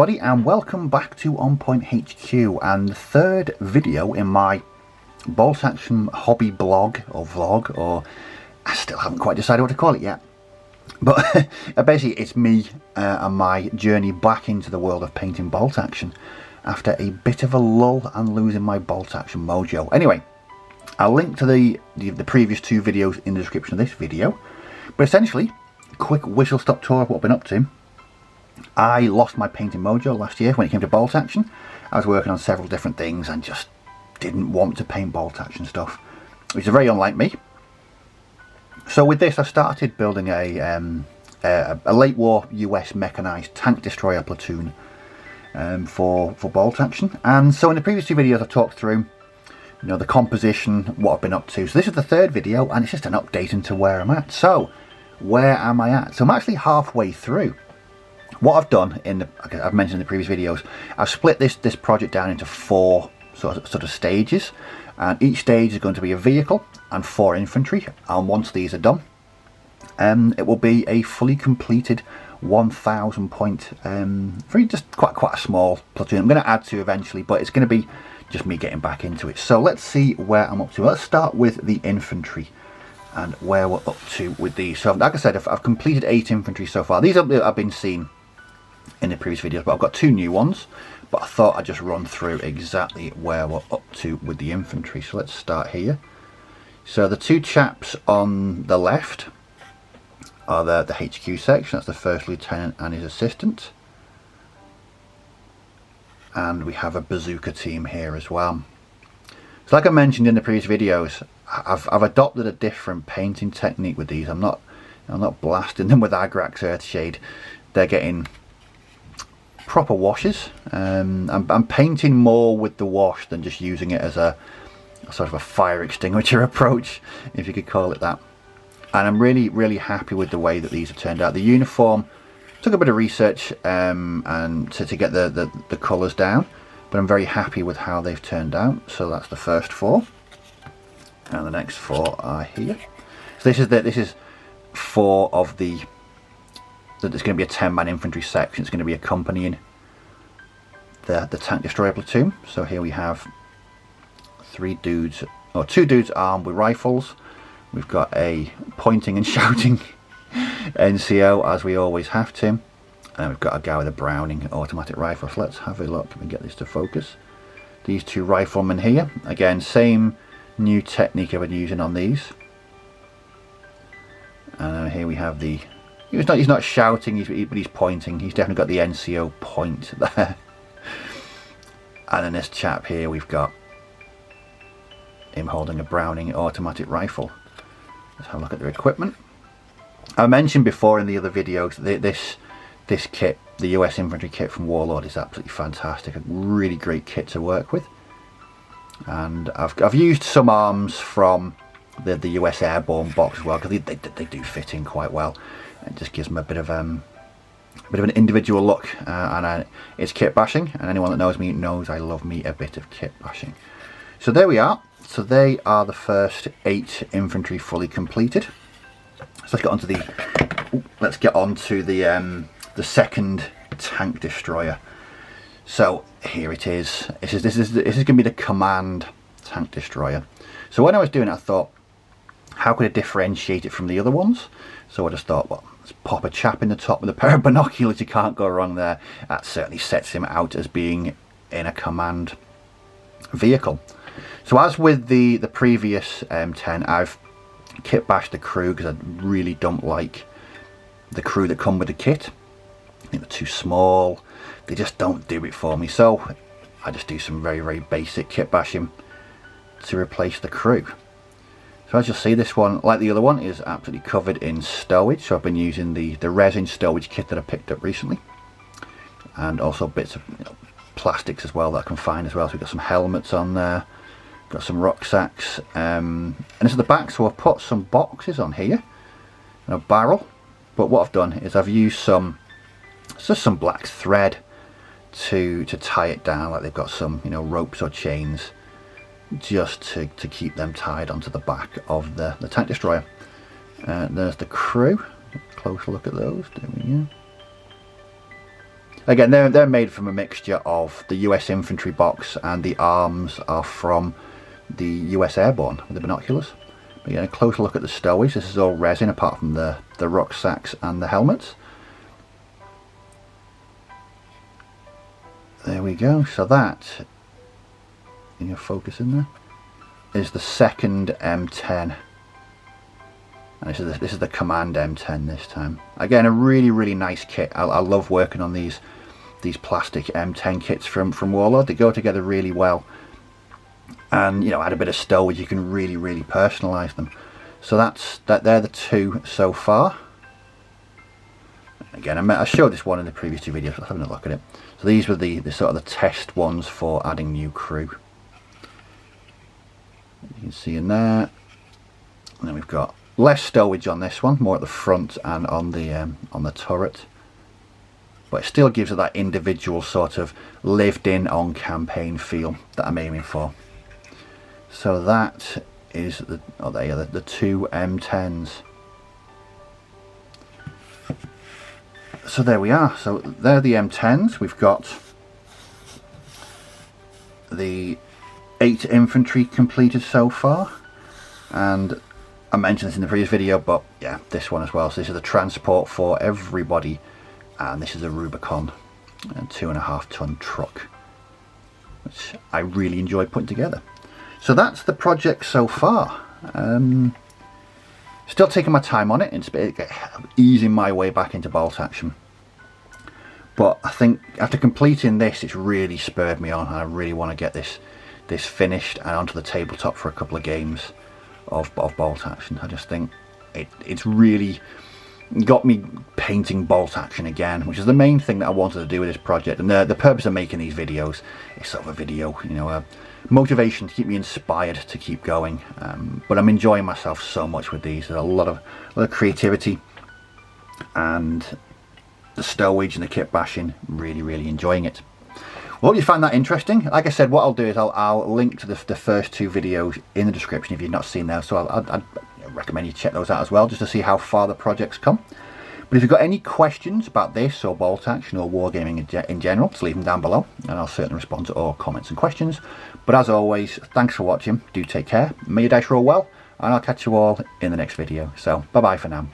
everybody, and welcome back to On Point HQ and the third video in my bolt action hobby blog or vlog, or I still haven't quite decided what to call it yet. But basically it's me and my journey back into the world of painting bolt action after a bit of a lull and losing my bolt action mojo. Anyway, I'll link to the previous two videos in the description of this video, but essentially quick whistle stop tour of what I've been up to. I lost my painting mojo last year when it came to bolt action. I was working on several different things and just didn't want to paint bolt action stuff, which is very unlike me. So with this I started building a late war US mechanized tank destroyer platoon for bolt action. And so in the previous two videos I talked through the composition, what I've been up to. So this is the third video and it's just an update into where I'm at. So where am I at? So I'm actually halfway through. What I've done I've mentioned in the previous videos, I've split this project down into four sort of stages, and each stage is going to be a vehicle and 4 infantry. And once these are done, it will be a fully completed 1,000 point, just quite a small platoon. I'm going to add to eventually, but it's going to be just me getting back into it. So let's see where I'm up to. Let's start with the infantry and where we're up to with these. So like I said, I've completed 8 infantry so far. These have been seen in the previous videos, but I've got 2 new ones, but I thought I'd just run through exactly where we're up to with the infantry. So let's start here. So the 2 chaps on the left are the HQ section. That's the first lieutenant and his assistant, and we have a bazooka team here as well. So like I mentioned in the previous videos, I've adopted a different painting technique with these. I'm not blasting them with Agrax Earthshade. They're getting proper washes. I'm painting more with the wash than just using it as a sort of a fire extinguisher approach, if you could call it that. And I'm really happy with the way that these have turned out. The uniform took a bit of research and to get the colours down, but I'm very happy with how they've turned out. So that's the first 4, and the next 4 are here. So this is 4 of the. There's going to be a 10-man infantry section. It's going to be accompanying the tank destroyer platoon. So here we have 2 dudes armed with rifles. We've got a pointing and shouting NCO, as we always have to, and we've got a guy with a Browning automatic rifle. So let's have a look and get this to focus. These 2 riflemen here, again, same new technique I've been using on these. And here we have the. He's not shouting, but he's pointing. He's definitely got the NCO point there. And then this chap here, we've got him holding a Browning automatic rifle. Let's have a look at their equipment. I mentioned before in the other videos that this kit, the US infantry kit from Warlord, is absolutely fantastic. A really great kit to work with. And I've used some arms from the US Airborne box as well, because they do fit in quite well. It just gives them a bit of an individual look, and it's kit bashing, and anyone that knows me knows I love me a bit of kit bashing. So there we are. So they are the first 8 infantry fully completed. So let's get on to the second tank destroyer. So here it is. This is going to be the command tank destroyer. So when I was doing it, I thought, how could I differentiate it from the other ones? So I just thought, well, let's pop a chap in the top with a pair of binoculars. You can't go wrong there. That certainly sets him out as being in a command vehicle. So as with the previous 10, I've kit bashed the crew because I really don't like the crew that come with the kit. I think they're too small. They just don't do it for me. So I just do some very basic kit bashing to replace the crew. So as you'll see, this one, like the other one, is absolutely covered in stowage. So I've been using the resin stowage kit that I picked up recently, and also bits of plastics as well that I can find as well. So we've got some helmets on there, got some rucksacks, and this is the back. So I've put some boxes on here and a barrel, but what I've done is I've used just some black thread to tie it down, like they've got some ropes or chains, just to keep them tied onto the back of the tank destroyer. There's the crew. Closer look at those. There we go. Again, they're made from a mixture of the US Infantry box, and the arms are from the US Airborne with the binoculars. But again, a closer look at the stowage. This is all resin apart from the rucksacks and the helmets. There we go. So that, in your focus in there, is the second M10. And this is the Command M10 this time. Again, a really nice kit. I love working on these plastic M10 kits from Warlord. They go together really well, and you know, add a bit of stowage, you can really personalize them. So they're the two so far. Again, I showed this one in the previous two videos. Let's have a look at it. So these were the sort of the test ones for adding new crew. You can see in there. And then we've got less stowage on this one, more at the front and on the turret, but it still gives it that individual sort of lived in on campaign feel that I'm aiming for. So that is the two M10s. So there we are. So they're the M10s. We've got the 8 infantry completed so far, and I mentioned this in the previous video, but yeah, this one as well. So this is the transport for everybody, and this is a Rubicon, a 2.5 ton truck, which I really enjoy putting together. So that's the project so far. Still taking my time on it. It's easing my way back into bolt action. But I think after completing this, it's really spurred me on, and I really want to get this finished and onto the tabletop for a couple of games of bolt action. I just think it's really got me painting bolt action again, which is the main thing that I wanted to do with this project. And the purpose of making these videos is sort of a video, you know, a motivation to keep me inspired to keep going. But I'm enjoying myself so much with these. There's a lot of creativity, and the stowage and the kit bashing, really enjoying it. Well, hope you find that interesting. Like I said, what I'll do is I'll link to the first two videos in the description if you've not seen those. So I'd recommend you check those out as well, just to see how far the project's come. But if you've got any questions about this or bolt action or wargaming in general, just leave them down below, and I'll certainly respond to all comments and questions. But as always, thanks for watching. Do take care. May your dice roll well, and I'll catch you all in the next video. So bye bye for now.